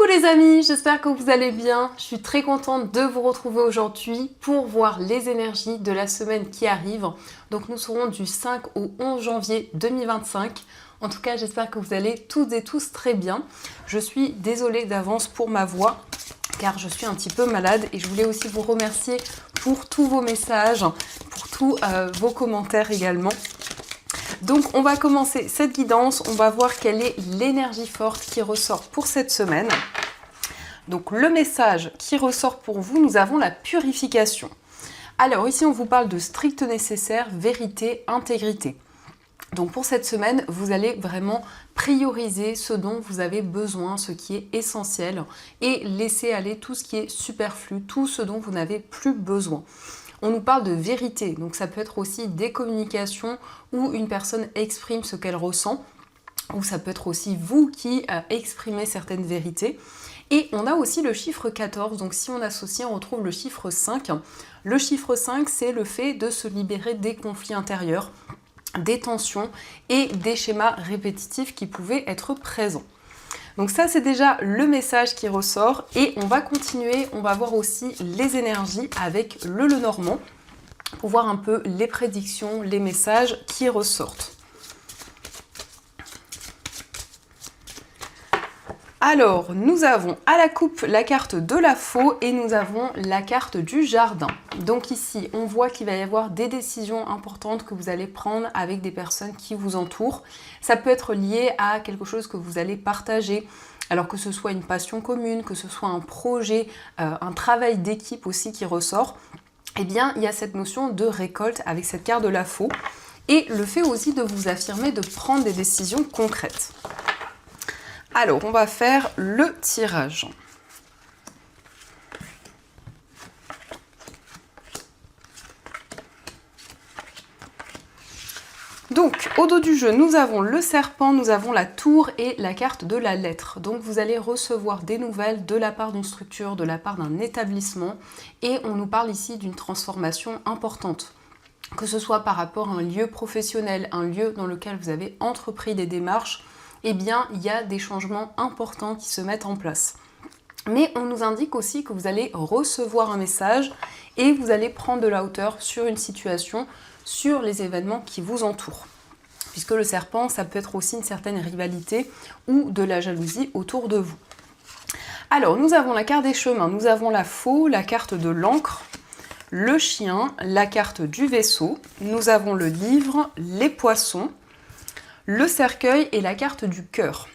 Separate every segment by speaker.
Speaker 1: les amis, j'espère que vous allez bien. Je suis très contente de vous retrouver aujourd'hui pour voir les énergies de la semaine qui arrive. Donc nous serons du 5 au 11 janvier 2025. En tout cas, j'espère que vous allez toutes et tous très bien. Je suis désolée d'avance pour ma voix car je suis un petit peu malade et je voulais aussi vous remercier pour tous vos messages, pour tous vos commentaires également. Donc on va commencer cette guidance, on va voir quelle est l'énergie forte qui ressort pour cette semaine. Donc le message qui ressort pour vous, nous avons la purification. Alors ici on vous parle de strict nécessaire, vérité, intégrité. Donc pour cette semaine, vous allez vraiment prioriser ce dont vous avez besoin, ce qui est essentiel, et laisser aller tout ce qui est superflu, tout ce dont vous n'avez plus besoin. On nous parle de vérité, donc ça peut être aussi des communications où une personne exprime ce qu'elle ressent, ou ça peut être aussi vous qui exprimez certaines vérités. Et on a aussi le chiffre 14, donc si on associe, on retrouve le chiffre 5. Le chiffre 5, c'est le fait de se libérer des conflits intérieurs, des tensions et des schémas répétitifs qui pouvaient être présents. Donc ça, c'est déjà le message qui ressort et on va continuer, on va voir aussi les énergies avec le Lenormand pour voir un peu les prédictions, les messages qui ressortent. Alors, nous avons à la coupe la carte de la faux et nous avons la carte du jardin. Donc ici, on voit qu'il va y avoir des décisions importantes que vous allez prendre avec des personnes qui vous entourent. Ça peut être lié à quelque chose que vous allez partager, alors que ce soit une passion commune, que ce soit un projet, un travail d'équipe aussi qui ressort. Eh bien, il y a cette notion de récolte avec cette carte de la faux et le fait aussi de vous affirmer, de prendre des décisions concrètes. Alors, on va faire le tirage. Donc, au dos du jeu, nous avons le serpent, nous avons la tour et la carte de la lettre. Donc, vous allez recevoir des nouvelles de la part d'une structure, de la part d'un établissement. Et on nous parle ici d'une transformation importante. Que ce soit par rapport à un lieu professionnel, un lieu dans lequel vous avez entrepris des démarches, eh bien, il y a des changements importants qui se mettent en place. Mais on nous indique aussi que vous allez recevoir un message et vous allez prendre de la hauteur sur une situation, sur les événements qui vous entourent. Puisque le serpent, ça peut être aussi une certaine rivalité ou de la jalousie autour de vous. Alors, nous avons la carte des chemins, nous avons la faux, la carte de l'encre, le chien, la carte du vaisseau, nous avons le livre, les poissons, le cercueil et la carte du cœur.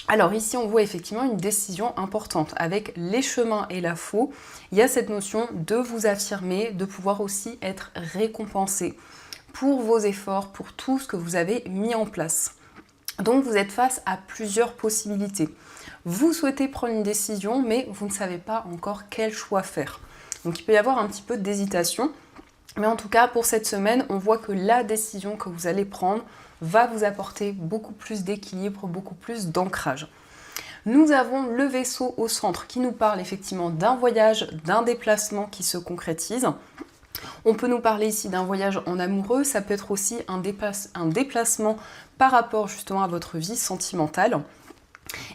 Speaker 1: Alors ici, on voit effectivement une décision importante. Avec les chemins et la faux, il y a cette notion de vous affirmer, de pouvoir aussi être récompensé pour vos efforts, pour tout ce que vous avez mis en place. Donc vous êtes face à plusieurs possibilités. Vous souhaitez prendre une décision, mais vous ne savez pas encore quel choix faire. Donc il peut y avoir un petit peu d'hésitation. Mais en tout cas, pour cette semaine, on voit que la décision que vous allez prendre va vous apporter beaucoup plus d'équilibre, beaucoup plus d'ancrage. Nous avons le vaisseau au centre qui nous parle effectivement d'un voyage, d'un déplacement qui se concrétise. On peut nous parler ici d'un voyage en amoureux, ça peut être aussi un déplacement par rapport justement à votre vie sentimentale.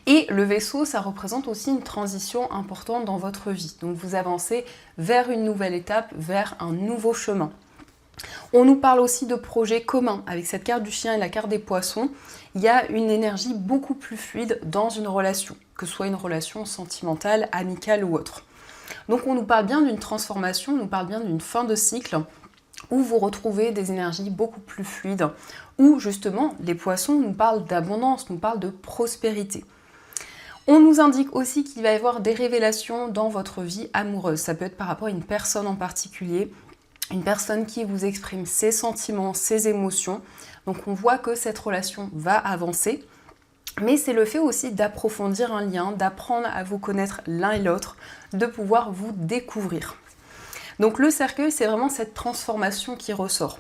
Speaker 1: Et le vaisseau, ça représente aussi une transition importante dans votre vie. Donc vous avancez vers une nouvelle étape, vers un nouveau chemin. On nous parle aussi de projets communs. Avec cette carte du chien et la carte des poissons, il y a une énergie beaucoup plus fluide dans une relation, que ce soit une relation sentimentale, amicale ou autre. Donc on nous parle bien d'une transformation, on nous parle bien d'une fin de cycle, où vous retrouvez des énergies beaucoup plus fluides, où justement les poissons nous parlent d'abondance, nous parlent de prospérité. On nous indique aussi qu'il va y avoir des révélations dans votre vie amoureuse. Ça peut être par rapport à une personne en particulier, une personne qui vous exprime ses sentiments, ses émotions. Donc on voit que cette relation va avancer. Mais c'est le fait aussi d'approfondir un lien, d'apprendre à vous connaître l'un et l'autre, de pouvoir vous découvrir. Donc le cercueil, c'est vraiment cette transformation qui ressort.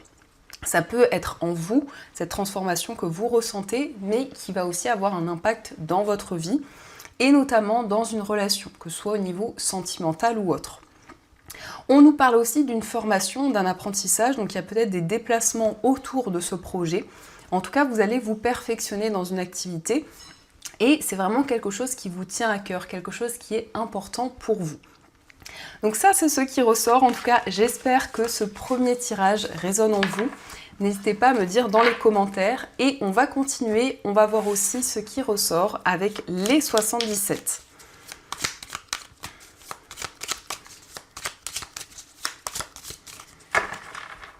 Speaker 1: Ça peut être en vous, cette transformation que vous ressentez, mais qui va aussi avoir un impact dans votre vie, et notamment dans une relation, que ce soit au niveau sentimental ou autre. On nous parle aussi d'une formation, d'un apprentissage, donc il y a peut-être des déplacements autour de ce projet. En tout cas, vous allez vous perfectionner dans une activité Et c'est vraiment quelque chose qui vous tient à cœur, quelque chose qui est important pour vous. Donc ça, c'est ce qui ressort. En tout cas, j'espère que ce premier tirage résonne en vous. N'hésitez pas à me dire dans les commentaires. Et on va continuer, on va voir aussi ce qui ressort avec les 77.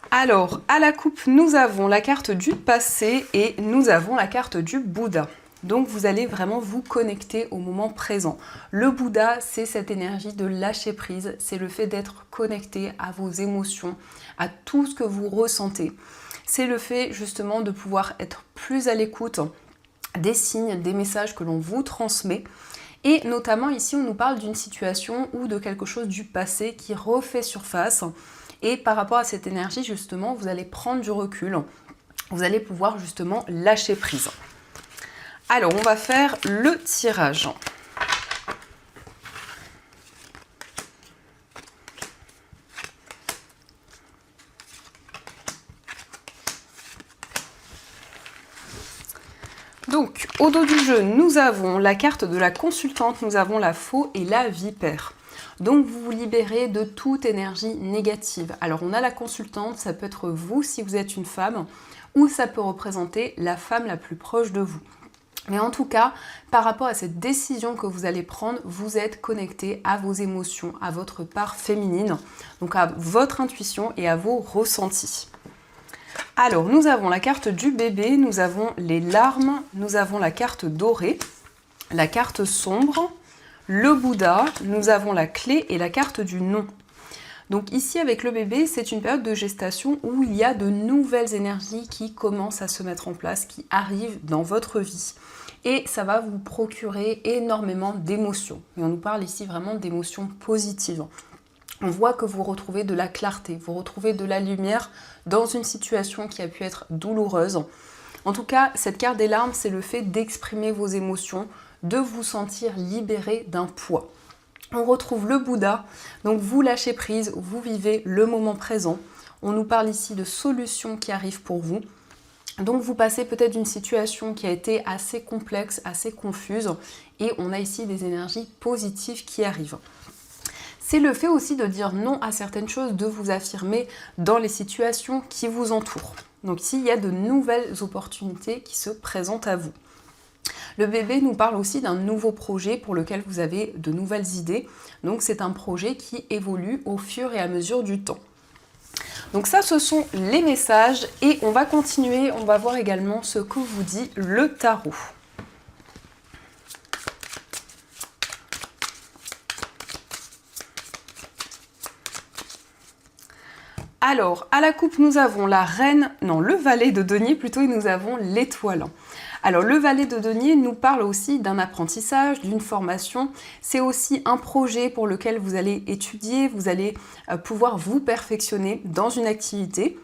Speaker 1: Alors, à la coupe, nous avons la carte du passé et nous avons la carte du Bouddha. Donc, vous allez vraiment vous connecter au moment présent. Le Bouddha, c'est cette énergie de lâcher prise, c'est le fait d'être connecté à vos émotions, à tout ce que vous ressentez. C'est le fait justement de pouvoir être plus à l'écoute des signes, des messages que l'on vous transmet. Et notamment ici, on nous parle d'une situation ou de quelque chose du passé qui refait surface. Et par rapport à cette énergie, justement, vous allez prendre du recul. Vous allez pouvoir justement lâcher prise. Alors, on va faire le tirage. Donc, au dos du jeu, nous avons la carte de la consultante, nous avons la faux et la vipère. Donc, vous vous libérez de toute énergie négative. Alors, on a la consultante, ça peut être vous si vous êtes une femme, ou ça peut représenter la femme la plus proche de vous. Mais en tout cas, par rapport à cette décision que vous allez prendre, vous êtes connecté à vos émotions, à votre part féminine, donc à votre intuition et à vos ressentis. Alors, nous avons la carte du bébé, nous avons les larmes, nous avons la carte dorée, la carte sombre, le Bouddha, nous avons la clé et la carte du non. Donc ici, avec le bébé, c'est une période de gestation où il y a de nouvelles énergies qui commencent à se mettre en place, qui arrivent dans votre vie. Et ça va vous procurer énormément d'émotions. Et on nous parle ici vraiment d'émotions positives. On voit que vous retrouvez de la clarté, vous retrouvez de la lumière dans une situation qui a pu être douloureuse. En tout cas, cette carte des larmes, c'est le fait d'exprimer vos émotions, de vous sentir libéré d'un poids. On retrouve le Bouddha, donc vous lâchez prise, vous vivez le moment présent. On nous parle ici de solutions qui arrivent pour vous. Donc vous passez peut-être d'une situation qui a été assez complexe, assez confuse, et on a ici des énergies positives qui arrivent. C'est le fait aussi de dire non à certaines choses, de vous affirmer dans les situations qui vous entourent. Donc ici, il y a de nouvelles opportunités qui se présentent à vous. Le bébé nous parle aussi d'un nouveau projet pour lequel vous avez de nouvelles idées. Donc c'est un projet qui évolue au fur et à mesure du temps. Donc ça, ce sont les messages et on va continuer, on va voir également ce que vous dit le tarot. Alors, à la coupe, nous avons le valet de denier plutôt, et nous avons l'étoile. Alors, le valet de denier nous parle aussi d'un apprentissage, d'une formation. C'est aussi un projet pour lequel vous allez étudier, vous allez pouvoir vous perfectionner dans une activité.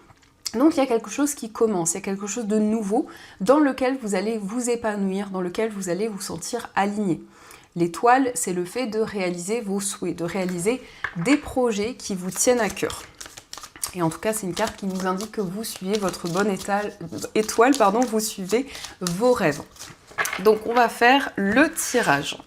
Speaker 1: Donc, il y a quelque chose qui commence, il y a quelque chose de nouveau dans lequel vous allez vous épanouir, dans lequel vous allez vous sentir aligné. L'étoile, c'est le fait de réaliser vos souhaits, de réaliser des projets qui vous tiennent à cœur. Et en tout cas, c'est une carte qui nous indique que vous suivez votre bonne étoile, vous suivez vos rêves. Donc, on va faire le tirage.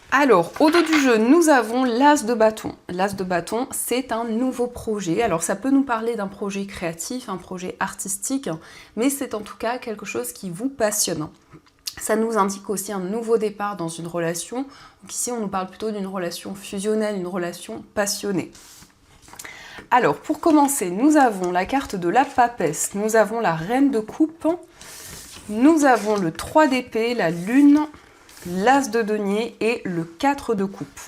Speaker 1: Alors, au dos du jeu, nous avons l'As de bâton. L'As de bâton, c'est un nouveau projet. Alors, ça peut nous parler d'un projet créatif, un projet artistique, mais c'est en tout cas quelque chose qui vous passionne. Ça nous indique aussi un nouveau départ dans une relation. Donc ici, on nous parle plutôt d'une relation fusionnelle, une relation passionnée. Alors, pour commencer, nous avons la carte de la papesse, nous avons la reine de coupe, nous avons le 3 d'épée, la lune, l'as de denier et le 4 de coupe.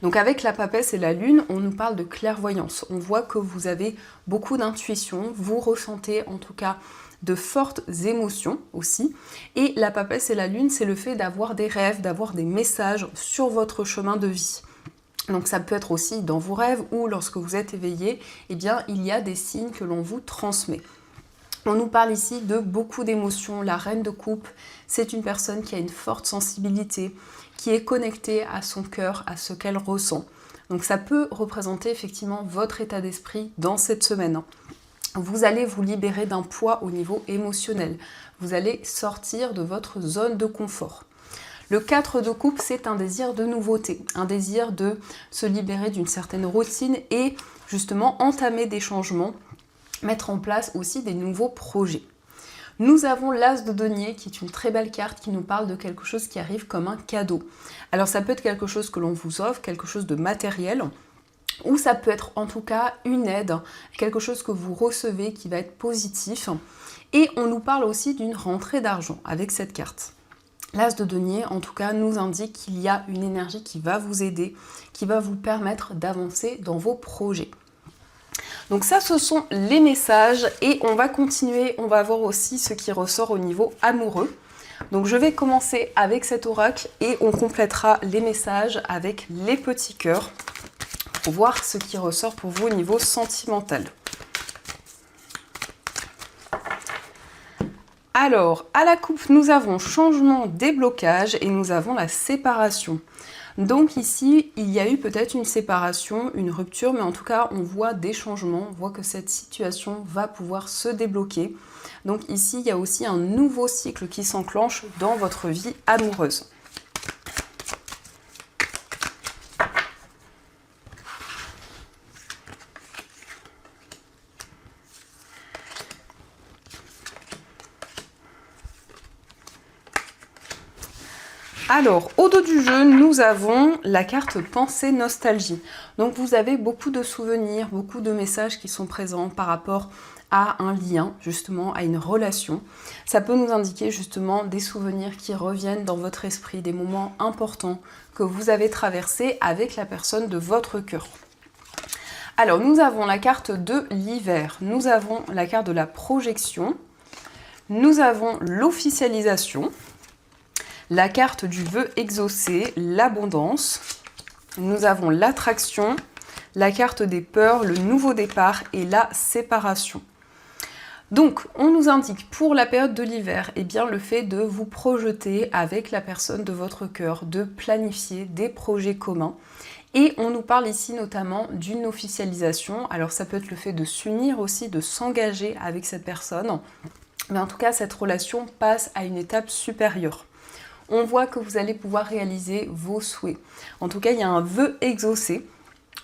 Speaker 1: Donc avec la papesse et la lune, on nous parle de clairvoyance. On voit que vous avez beaucoup d'intuition, vous ressentez en tout cas de fortes émotions aussi. Et la papesse et la lune, c'est le fait d'avoir des rêves, d'avoir des messages sur votre chemin de vie. Donc ça peut être aussi dans vos rêves ou lorsque vous êtes éveillé, eh bien il y a des signes que l'on vous transmet. On nous parle ici de beaucoup d'émotions. La reine de coupe, c'est une personne qui a une forte sensibilité, qui est connectée à son cœur, à ce qu'elle ressent. Donc ça peut représenter effectivement votre état d'esprit dans cette semaine. vous allez vous libérer d'un poids au niveau émotionnel. Vous allez sortir de votre zone de confort. Le 4 de coupe, c'est un désir de nouveauté, un désir de se libérer d'une certaine routine et justement entamer des changements, mettre en place aussi des nouveaux projets. Nous avons l'As de denier qui est une très belle carte qui nous parle de quelque chose qui arrive comme un cadeau. Alors ça peut être quelque chose que l'on vous offre, quelque chose de matériel, ou ça peut être en tout cas une aide, quelque chose que vous recevez qui va être positif. Et on nous parle aussi d'une rentrée d'argent avec cette carte. L'As de denier, en tout cas, nous indique qu'il y a une énergie qui va vous aider, qui va vous permettre d'avancer dans vos projets. Donc ça, ce sont les messages et on va continuer, on va voir aussi ce qui ressort au niveau amoureux. Donc je vais commencer avec cet oracle et on complétera les messages avec les petits cœurs pour voir ce qui ressort pour vous au niveau sentimental. Alors, à la coupe, nous avons changement, déblocage et nous avons la séparation. Donc ici, il y a eu peut-être une séparation, une rupture, mais en tout cas, on voit des changements, on voit que cette situation va pouvoir se débloquer. Donc ici, il y a aussi un nouveau cycle qui s'enclenche dans votre vie amoureuse. Alors, au dos du jeu, nous avons la carte Pensée Nostalgie. Donc, vous avez beaucoup de souvenirs, beaucoup de messages qui sont présents par rapport à un lien, justement, à une relation. Ça peut nous indiquer justement des souvenirs qui reviennent dans votre esprit, des moments importants que vous avez traversés avec la personne de votre cœur. Alors, nous avons la carte de l'hiver, nous avons la carte de la projection, nous avons l'officialisation, la carte du vœu exaucé, l'abondance. Nous avons l'attraction, la carte des peurs, le nouveau départ et la séparation. Donc, on nous indique pour la période de l'hiver, eh bien, le fait de vous projeter avec la personne de votre cœur, de planifier des projets communs. Et on nous parle ici notamment d'une officialisation. Alors, ça peut être le fait de s'unir aussi, de s'engager avec cette personne. Mais en tout cas, cette relation passe à une étape supérieure. On voit que vous allez pouvoir réaliser vos souhaits. En tout cas, il y a un vœu exaucé.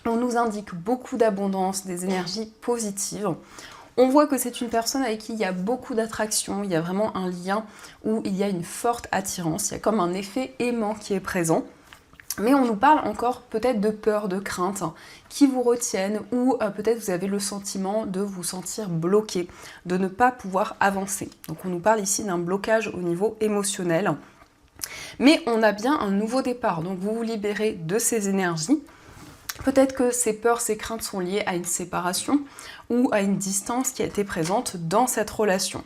Speaker 1: On nous indique beaucoup d'abondance, des énergies positives. On voit que c'est une personne avec qui il y a beaucoup d'attraction, il y a vraiment un lien où il y a une forte attirance, il y a comme un effet aimant qui est présent. Mais on nous parle encore peut-être de peur, de crainte qui vous retiennent ou peut-être vous avez le sentiment de vous sentir bloqué, de ne pas pouvoir avancer. Donc on nous parle ici d'un blocage au niveau émotionnel. Mais on a bien un nouveau départ, donc vous vous libérez de ces énergies. Peut-être que ces peurs, ces craintes sont liées à une séparation ou à une distance qui a été présente dans cette relation.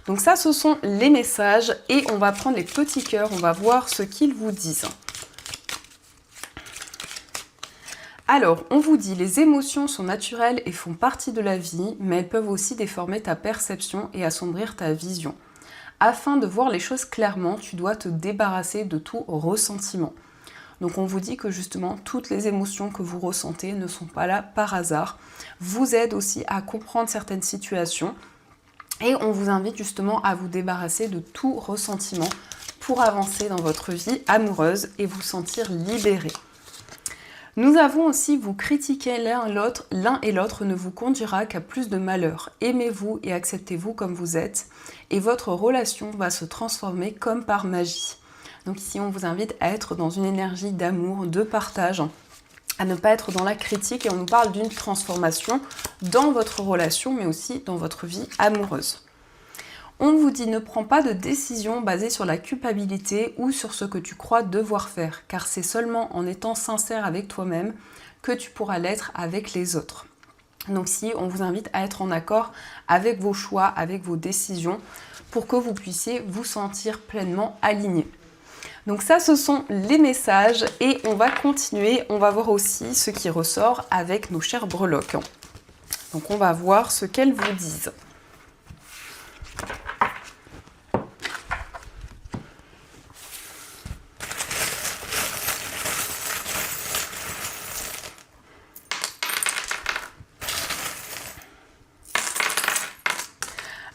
Speaker 1: Donc ça, ce sont les messages et on va prendre les petits cœurs, on va voir ce qu'ils vous disent. Alors, on vous dit, les émotions sont naturelles et font partie de la vie, mais elles peuvent aussi déformer ta perception et assombrir ta vision. Afin de voir les choses clairement, tu dois te débarrasser de tout ressentiment. Donc on vous dit que justement, toutes les émotions que vous ressentez ne sont pas là par hasard. Vous aident aussi à comprendre certaines situations et on vous invite justement à vous débarrasser de tout ressentiment pour avancer dans votre vie amoureuse et vous sentir libéré. Nous avons aussi vous critiquer l'un et l'autre ne vous conduira qu'à plus de malheur. Aimez-vous et acceptez-vous comme vous êtes et votre relation va se transformer comme par magie. Donc ici on vous invite à être dans une énergie d'amour, de partage, à ne pas être dans la critique et on nous parle d'une transformation dans votre relation mais aussi dans votre vie amoureuse. On vous dit ne prends pas de décision basée sur la culpabilité ou sur ce que tu crois devoir faire, car c'est seulement en étant sincère avec toi-même que tu pourras l'être avec les autres. Donc si on vous invite à être en accord avec vos choix, avec vos décisions, pour que vous puissiez vous sentir pleinement aligné. Donc ça, ce sont les messages et on va continuer, on va voir aussi ce qui ressort avec nos chères breloques. Donc on va voir ce qu'elles vous disent.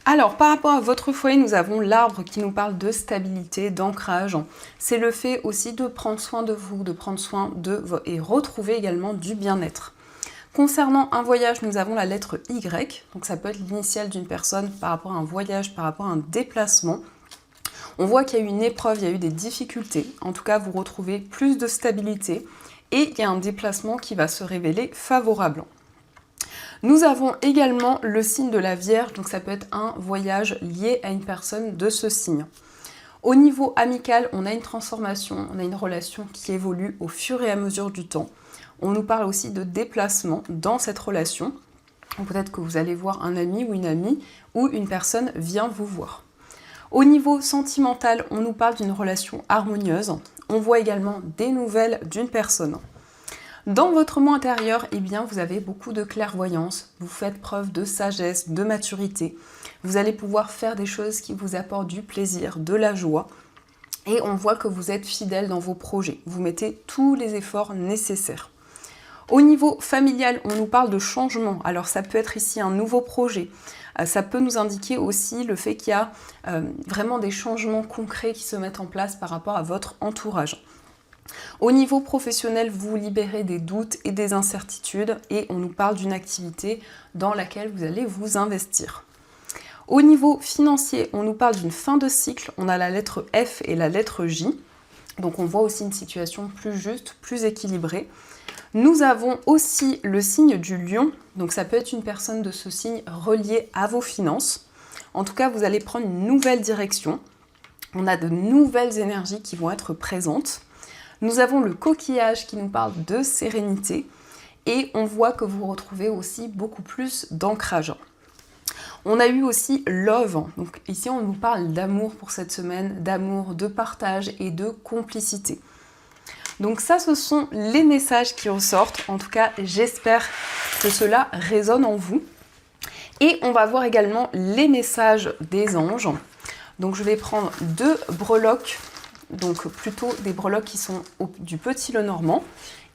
Speaker 1: Alors, par rapport à votre foyer, nous avons l'arbre qui nous parle de stabilité, d'ancrage. C'est le fait aussi de prendre soin de vous, de prendre soin et retrouver également du bien-être. Concernant un voyage, nous avons la lettre Y, donc ça peut être l'initiale d'une personne par rapport à un voyage, par rapport à un déplacement. On voit qu'il y a eu une épreuve, il y a eu des difficultés. En tout cas, vous retrouvez plus de stabilité et il y a un déplacement qui va se révéler favorable. Nous avons également le signe de la Vierge, donc ça peut être un voyage lié à une personne de ce signe. Au niveau amical, on a une transformation, on a une relation qui évolue au fur et à mesure du temps. On nous parle aussi de déplacement dans cette relation. Peut-être que vous allez voir un ami ou une amie ou une personne vient vous voir. Au niveau sentimental, on nous parle d'une relation harmonieuse. On voit également des nouvelles d'une personne. Dans votre monde intérieur, eh bien, vous avez beaucoup de clairvoyance, vous faites preuve de sagesse, de maturité. Vous allez pouvoir faire des choses qui vous apportent du plaisir, de la joie. Et on voit que vous êtes fidèle dans vos projets. Vous mettez tous les efforts nécessaires. Au niveau familial, on nous parle de changement. Alors ça peut être ici un nouveau projet. Ça peut nous indiquer aussi le fait qu'il y a vraiment des changements concrets qui se mettent en place par rapport à votre entourage. Au niveau professionnel, vous libérez des doutes et des incertitudes et on nous parle d'une activité dans laquelle vous allez vous investir. Au niveau financier, on nous parle d'une fin de cycle. On a la lettre F et la lettre J. Donc on voit aussi une situation plus juste, plus équilibrée. Nous avons aussi le signe du lion. Donc ça peut être une personne de ce signe reliée à vos finances. En tout cas, vous allez prendre une nouvelle direction. On a de nouvelles énergies qui vont être présentes. Nous avons le coquillage qui nous parle de sérénité et on voit que vous retrouvez aussi beaucoup plus d'ancrage. On a eu aussi love, donc ici on nous parle d'amour pour cette semaine, d'amour, de partage et de complicité. Donc ça, ce sont les messages qui ressortent. En tout cas, j'espère que cela résonne en vous. Et on va voir également les messages des anges. Donc je vais prendre 2 breloques. Donc plutôt des breloques qui sont du petit Lenormand.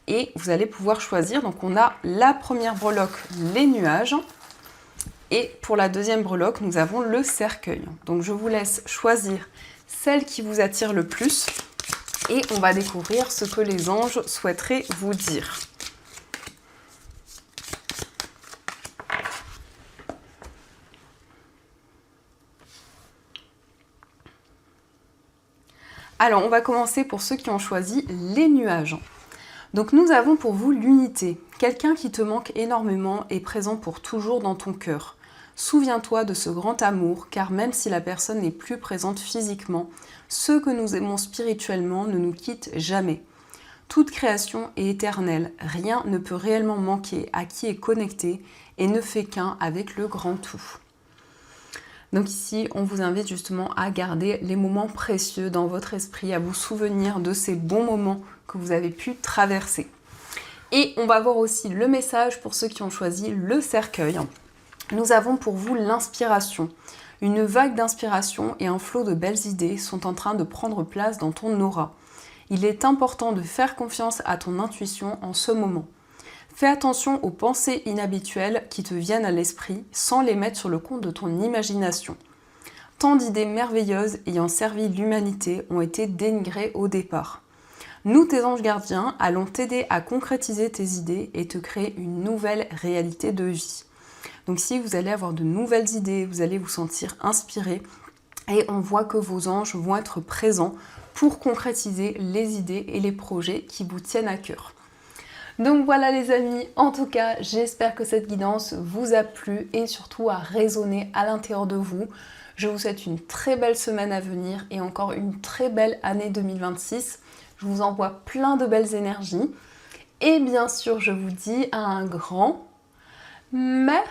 Speaker 1: Et vous allez pouvoir choisir. Donc on a la première breloque, les nuages. Et pour la deuxième breloque, nous avons le cercueil. Donc je vous laisse choisir celle qui vous attire le plus. Et on va découvrir ce que les anges souhaiteraient vous dire. Alors, on va commencer pour ceux qui ont choisi les nuages. Donc, nous avons pour vous l'unité. Quelqu'un qui te manque énormément est présent pour toujours dans ton cœur. Souviens-toi de ce grand amour, car même si la personne n'est plus présente physiquement, ceux que nous aimons spirituellement ne nous quittent jamais. Toute création est éternelle, rien ne peut réellement manquer à qui est connecté et ne fait qu'un avec le grand tout. Donc ici, on vous invite justement à garder les moments précieux dans votre esprit, à vous souvenir de ces bons moments que vous avez pu traverser. Et on va voir aussi le message pour ceux qui ont choisi le cercueil. Nous avons pour vous l'inspiration. Une vague d'inspiration et un flot de belles idées sont en train de prendre place dans ton aura. Il est important de faire confiance à ton intuition en ce moment. Fais attention aux pensées inhabituelles qui te viennent à l'esprit sans les mettre sur le compte de ton imagination. Tant d'idées merveilleuses ayant servi l'humanité ont été dénigrées au départ. Nous, tes anges gardiens, allons t'aider à concrétiser tes idées et te créer une nouvelle réalité de vie. Donc ici, vous allez avoir de nouvelles idées, vous allez vous sentir inspiré et on voit que vos anges vont être présents pour concrétiser les idées et les projets qui vous tiennent à cœur. Donc voilà les amis, en tout cas, j'espère que cette guidance vous a plu et surtout a résonné à l'intérieur de vous. Je vous souhaite une très belle semaine à venir et encore une très belle année 2026. Je vous envoie plein de belles énergies et bien sûr, je vous dis un grand merci.